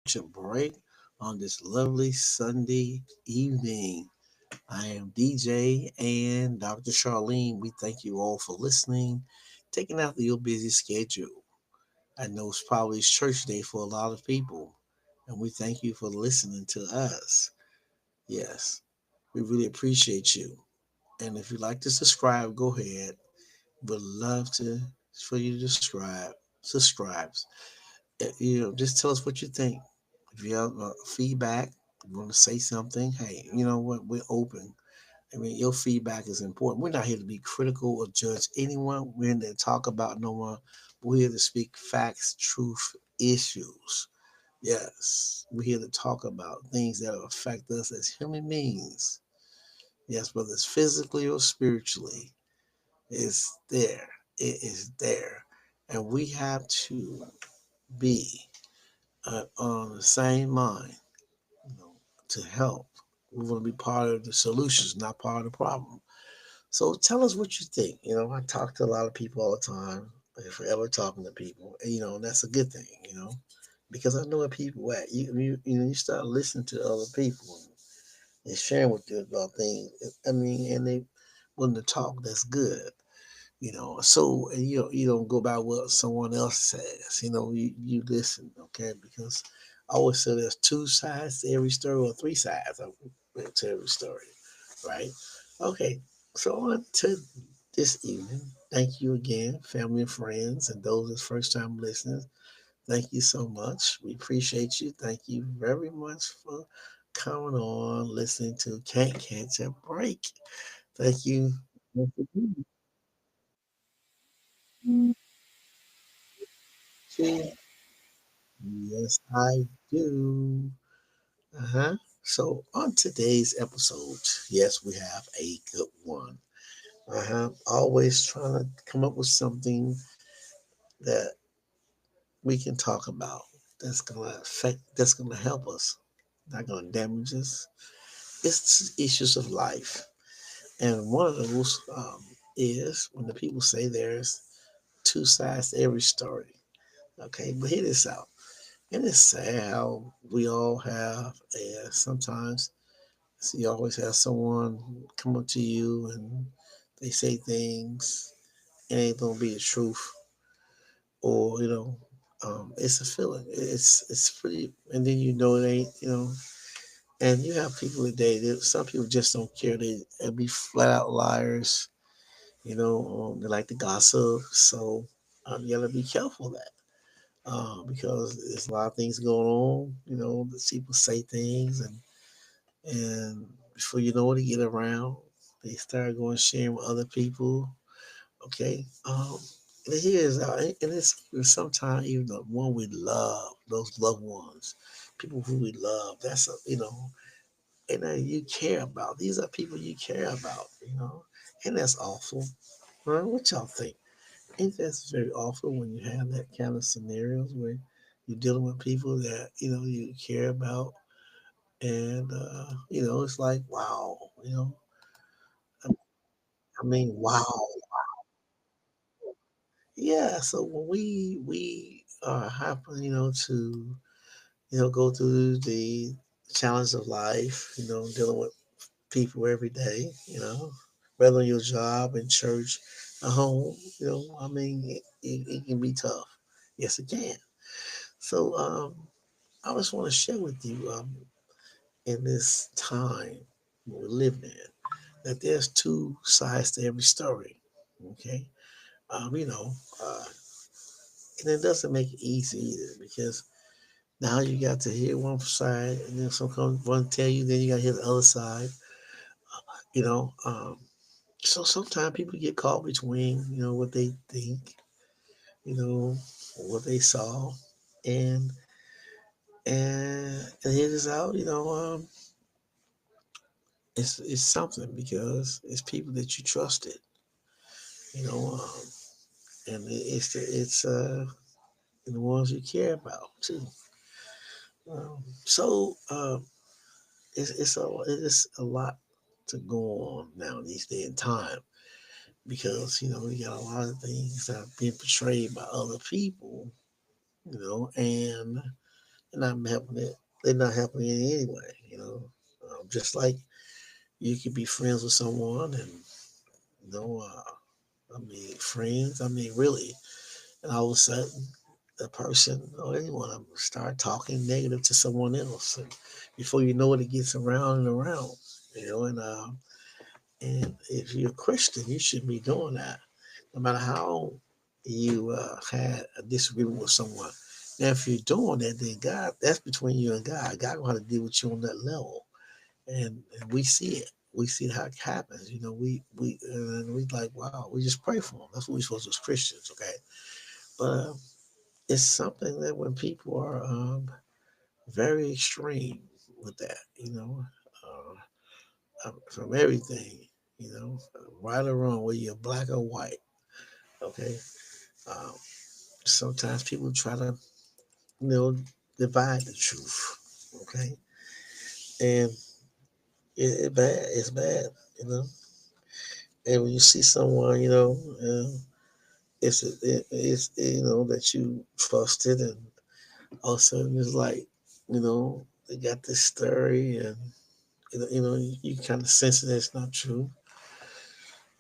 your break on this lovely Sunday evening. I am DJ and Dr. Charlene. We thank you all for listening, taking out your busy schedule. I know it's probably church day for a lot of people, and we thank you for listening to us. Yes, we really appreciate you. And if you'd like to subscribe, go ahead. Would love to for you to subscribe. Subscribe. Just tell us what you think. If you have feedback, you want to say something, hey, you know what? We're open. I mean, your feedback is important. We're not here to be critical or judge anyone. We're here to talk about no one. We're here to speak facts, truth, issues. Yes, we're here to talk about things that affect us as human beings. Yes, whether it's physically or spiritually, it's there. It is there. And we have to be on the same mind, you know, to help. We want to be part of the solutions, not part of the problem. So tell us what you think. I talk to a lot of people all the time. I'm forever talking to people, and that's a good thing, because I know where people at. You start listening to other people and sharing with you about things. I mean, and they willing to talk. That's good. So you don't go by what someone else says. You listen, okay? Because I always say there's two sides to every story, or three sides to every story, right? Okay, so on to this evening. Thank you again, family and friends, and those that's first time listeners. Thank you so much. We appreciate you. Thank you very much for coming on, listening to Can't Catch a Break. Thank you. Yes, I do. Uh-huh. So on today's episode, yes, we have a good one. Always trying to come up with something that we can talk about that's gonna help us, not gonna damage us. It's issues of life. And one of those is when the people say there's two sides to every story. Okay, but hear this out. And it's sad how we all have, sometimes so you always have someone come up to you and they say things and ain't gonna be the truth, or it's a feeling. It's pretty, and then it ain't. And you have people today that some people just don't care. They be flat out liars. They like to gossip, so you gotta be careful of that. Because there's a lot of things going on. The people say things, and before you know it, they get around. They start going sharing with other people. Okay. And here's and it's sometimes even the one we love, those loved ones, people who we love. That's and you care about. These are people you care about. And that's awful. Right? What y'all think? Ain't that very awful when you have that kind of scenarios where you're dealing with people that you care about, and it's like wow. I I mean, wow. Yeah. So when we happen, to go through the challenge of life, dealing with people every day, whether on your job, in church, at home, I mean, it can be tough. Yes, it can. So I just want to share with you, in this time we're living in, that there's two sides to every story. Okay. Um, you know, uh, and it doesn't make it easy either, because now you got to hear one side, and then one tell you, then you got to hear the other side. You know, um, so sometimes people get caught between what they think, you know, what they saw, and and hear this out. It's something, because it's people that you trusted, you know, um, and it's the ones you care about too. So it is a lot to go on now these day and time, because you got a lot of things that are being portrayed by other people, and they're not helping it. They're not helping it anyway. Just like you could be friends with someone, and you know, I mean, friends. I mean, really, and all of a sudden, the person or anyone start talking negative to someone else, and before you know it, it gets around and around. And if you're a Christian, you shouldn't be doing that, no matter how you had a disagreement with someone. Now, if you're doing that, then God, that's between you and God. God will have to deal with you on that level, and we see it. We see how it happens. We like, wow. We just pray for them. That's what we're supposed to do as Christians, okay? But it's something that when people are very extreme with that, from everything, right or wrong, whether you're black or white, okay? Um, Sometimes people try to, you know, divide the truth, okay? And it's bad, you know? And when you see someone, that you trusted, and all of a sudden it's like, they got this story, and you kind of sense that it's not true,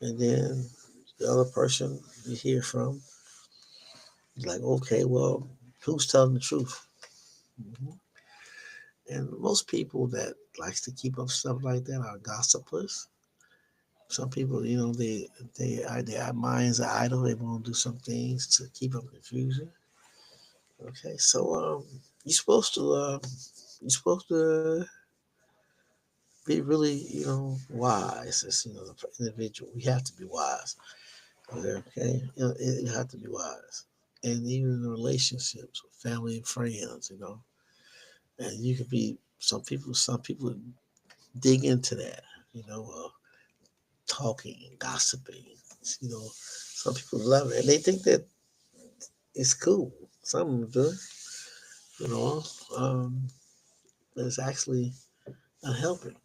and then the other person you hear from is like, okay, well, who's telling the truth? Mhm. And most people that likes to keep up stuff like that are gossipers. Some people, their minds are idle. They want to do some things to keep up confusion. Okay, so you're supposed to be really, wise as the individual. We have to be wise. Okay, you have to be wise, and even in relationships with family and friends, and you could be some people dig into that, talking, gossiping. Some people love it, and they think that it's cool. Some of them do, you know, um, but it's actually not helping.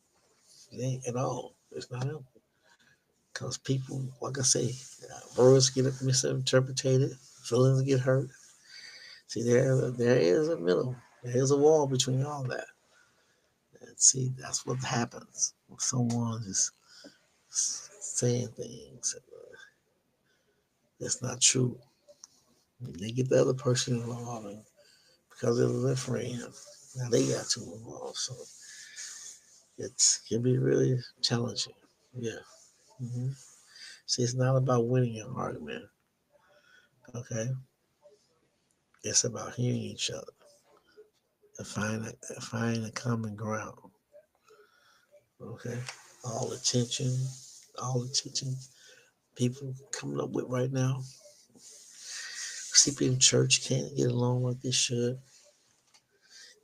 It ain't at all. It's not helping. Because people, like I say, words get misinterpreted, feelings get hurt. See, there is a middle. There is a wall between all that. And see, that's what happens when someone is saying things that's not true. And they get the other person involved, and because they're their friend, now they got too involved. So it can be really challenging. Yeah. hmm See, it's not about winning an argument. Okay, it's about hearing each other and find a common ground. Okay, all the tension, all the tension people coming up with right now. People in church can't get along like they should.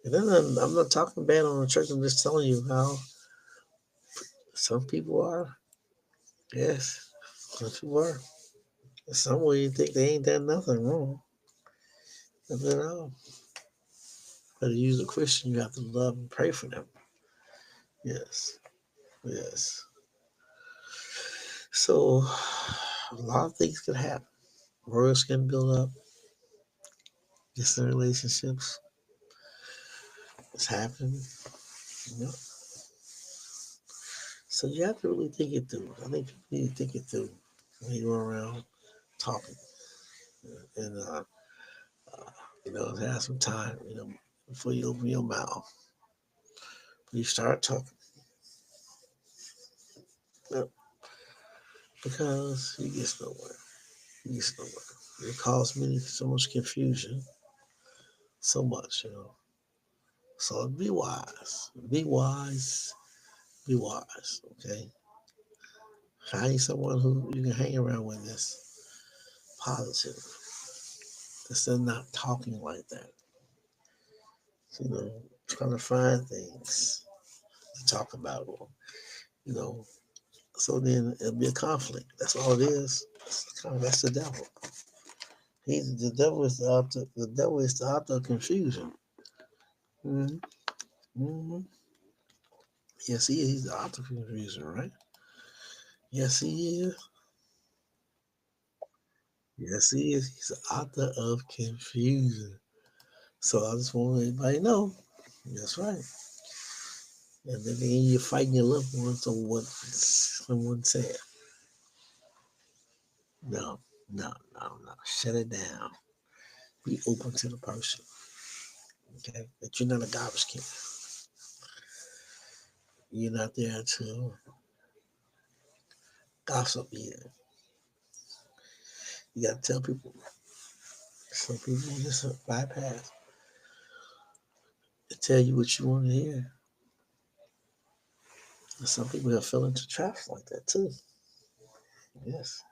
And then I'm not talking bad on the church. I'm just telling you how some people are. Yes, some people are. In some way, you think they ain't done nothing wrong. Nothing at all. But to use a Christian, you have to love and pray for them. Yes, yes. So a lot of things can happen. Words can build up. Distant relationships. It's happening. You know? So you have to really think it through. I think people need to think it through when you go around talking, and have some time, before you open your mouth. When you start talking, you because you get nowhere. You get nowhere. It causes so much confusion, so much. So be wise. Be wise. Be wise. Okay. Find someone who you can hang around with that's positive. That's not talking like that. Trying to find things to talk about, or you know. So then it'll be a conflict. That's all it is. That's the devil. The devil is the author. The devil is the author of confusion. hmm hmm Yes, he is. He's the author of confusion, right? Yes, he is. Yes, he is. He's the author of confusion. So I just want everybody to know. That's right. And then you're fighting your loved ones over what someone said. No, no, no, no. Shut it down. Be open to the person. Okay? That you're not a garbage can. You're not there to gossip either. You gotta tell people. Some people just bypass and tell you what you want to hear. And some people have fell into traps like that too. Yes.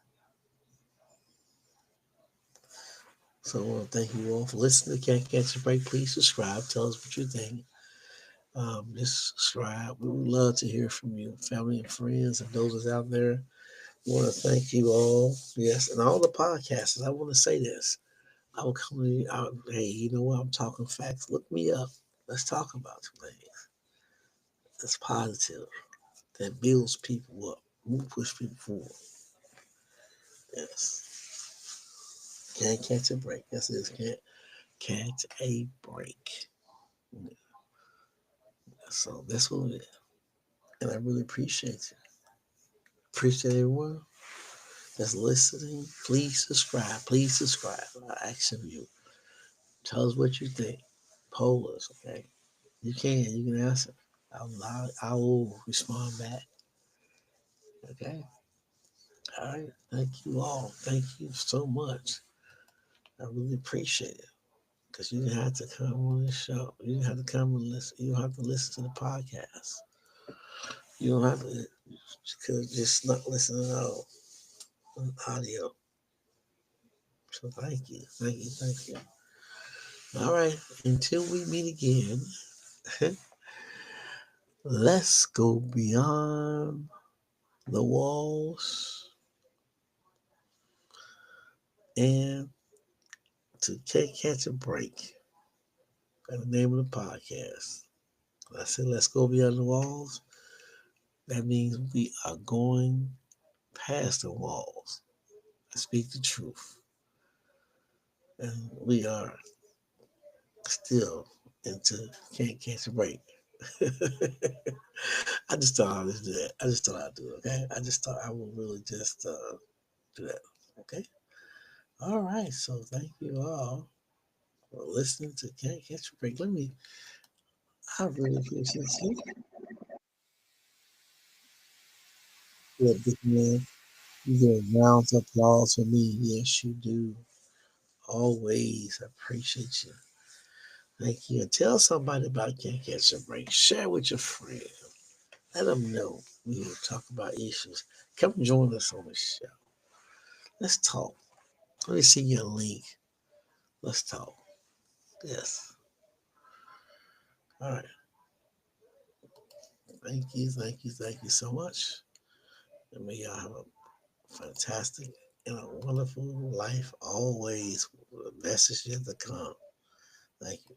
So I want to thank you all for listening to Can't Catch a Break. Please subscribe. Tell us what you think. Just subscribe. We would love to hear from you, family and friends, and those that's out there. We want to thank you all. Yes, and all the podcasters. I want to say this. I will come to you. Hey, you know what? I'm talking facts. Look me up. Let's talk about some things that's positive, that builds people up, push people forward. Yes. Can't catch a break. Yes, it is. Can't catch a break. So that's what it is. And I really appreciate you. Appreciate everyone that's listening. Please subscribe. Please subscribe. I ask of you. Tell us what you think. Poll us, okay? You can. You can answer. I will respond back. Okay? All right. Thank you all. Thank you so much. I really appreciate it. Because you didn't have to come on the show. You didn't have to come and listen. You don't have to listen to the podcast. You don't have to. You could just not listen at all on audio. So thank you. Thank you. Thank you. All right. Until we meet again, let's go beyond the walls and to catch a break. That's the name of the podcast. I said, let's go beyond the walls. That means we are going past the walls. I speak the truth. And we are still into can't catch a break. I just thought I would do that. I just thought I'd do it. Okay. I just thought I would really just do that. Okay. All right. So thank you all for listening to Can't Catch a Break. I really appreciate you. Yeah, this man, you get a round of applause for me. Yes, you do. Always. I appreciate you. Thank you. And tell somebody about Can't Catch a Break. Share with your friend. Let them know we will talk about issues. Come join us on the show. Let's talk. Let me see your link. Let's talk. Yes. All right. Thank you. Thank you. Thank you so much. And may y'all have a fantastic and a wonderful life always. The best is yet to come. Thank you.